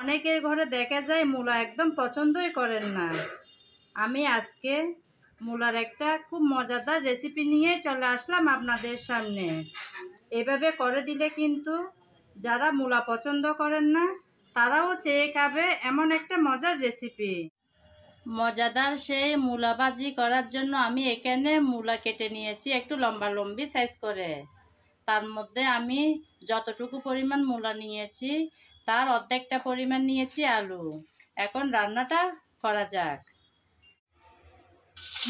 অনেকের ঘরে দেখা যায় মূলা একদম পছন্দই করেন না। আমি আজকে মূলার একটা খুব মজাদার রেসিপি নিয়ে চলে আসলাম আপনাদের সামনে। এভাবে করে দিলে কিন্তু যারা মূলা পছন্দ করেন না তারাও চেয়ে খাবে এমন একটা মজার রেসিপি। মজাদার সেই মূলা ভাজি করার জন্য আমি এখানে মূলা কেটে নিয়েছি একটু লম্বা লম্বি সাইজ করে। তার মধ্যে আমি যতটুকু পরিমাণ মূলা নিয়েছি তার অর্ধেকটা পরিমাণ নিয়েছি আলু। এখন রান্নাটা করা যাক।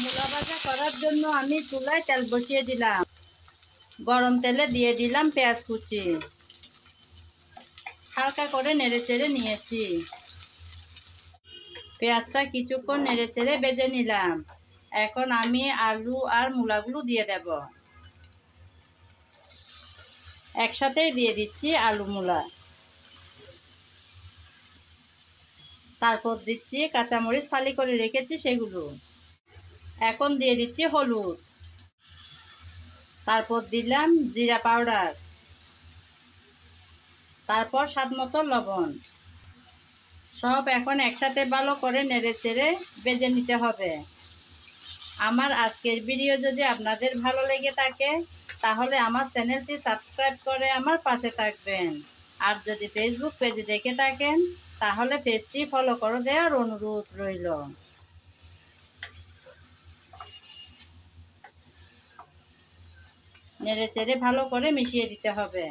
মূলা ভাজা করার জন্য আমি চুলায় তেল বসিয়ে দিলাম। গরম তেলে দিয়ে দিলাম পেঁয়াজ কুচি, হালকা করে নেড়েচেড়ে নিয়েছি। পেঁয়াজটা কিছুক্ষণ নেড়েচেড়ে ভেজে নিলাম। এখন আমি আলু আর মূলাগুলো দিয়ে দেব। একসাথেই দিয়ে দিচ্ছি আলু মূলা। তারপর দিচ্ছি কাঁচামরিচ ফালি করে রেখেছি সেগুলো। এখন দিয়ে দিচ্ছি হলুদ, তারপর দিলাম জিরা পাউডার, তারপর স্বাদ মতো লবণ। সব এখন একসাথে ভালো করে নেড়েচেড়ে ভেজে নিতে হবে। আমার আজকের ভিডিও যদি আপনাদের ভালো লেগে থাকে তাহলে আমার চ্যানেলটি সাবস্ক্রাইব করে আমার পাশে থাকবেন। আর যদি ফেসবুক পেজে দেখে থাকেন তাহলে পেজটি ফলো করে দেওয়ার অনুরোধ রইল। নেড়েচেড়ে ভালো করে মিশিয়ে দিতে হবে।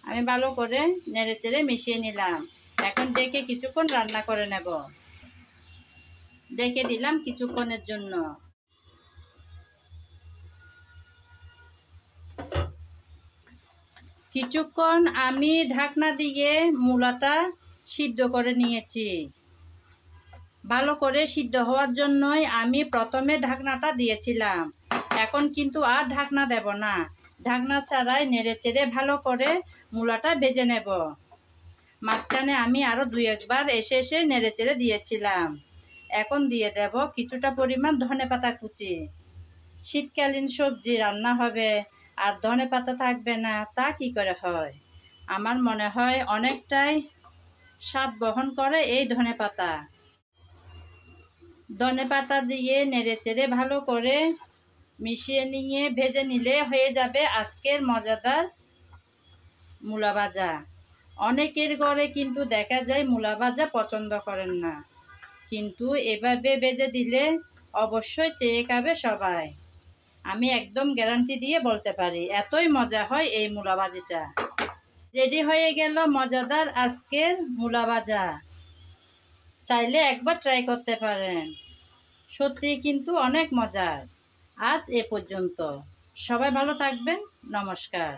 আমি ভালো করে নেড়েচেড়ে মিশিয়ে নিলাম। এখন ডেকে কিছুক্ষণ রান্না করে নেব। ডেকে দিলাম কিছুক্ষণের জন্য। কিছুক্ষণ আমি ঢাকনা দিয়ে মূলাটা সিদ্ধ করে নিয়েছি। ভালো করে সিদ্ধ হওয়ার জন্যই আমি প্রথমে ঢাকনাটা দিয়েছিলাম। এখন কিন্তু আর ঢাকনা দেব না। ঢাকনা ছাড়াই নেড়েচেড়ে ভালো করে মূলাটা ভেজে নেব। মাঝখানে আমি আরও 2-1 বার এসে নেড়েচেড়ে দিয়েছিলাম। এখন দিয়ে দেব কিছুটা পরিমাণ ধনেপাতা কুচি। শীতকালীন সবজি রান্না হবে আর ধনেপাতা থাকবে না, তা কি করে হয়? আমার মনে হয় অনেকটাই স্বাদ বহন করে এই ধনেপাতা। ধনেপাতা দিয়ে নেড়েচেড়ে ভালো করে মিশিয়ে নিয়ে ভেজে নিলে হয়ে যাবে আজকের মজাদার মূলা ভাজা। অনেকের ঘরে কিন্তু দেখা যায় মূলা ভাজা পছন্দ করেন না, কিন্তু এভাবে ভেজে দিলে অবশ্যই চেয়ে খাবে সবাই। আমি একদম গ্যারান্টি দিয়ে বলতে পারি এতই মজা হয় এই মূলা ভাজিটা। রেডি হয়ে গেল মজাদার আজকের মূলা ভাজা। চাইলে একবার ট্রাই করতে পারেন, সত্যি কিন্তু অনেক মজার। আজ এ পর্যন্ত, সবাই ভালো থাকবেন। নমস্কার।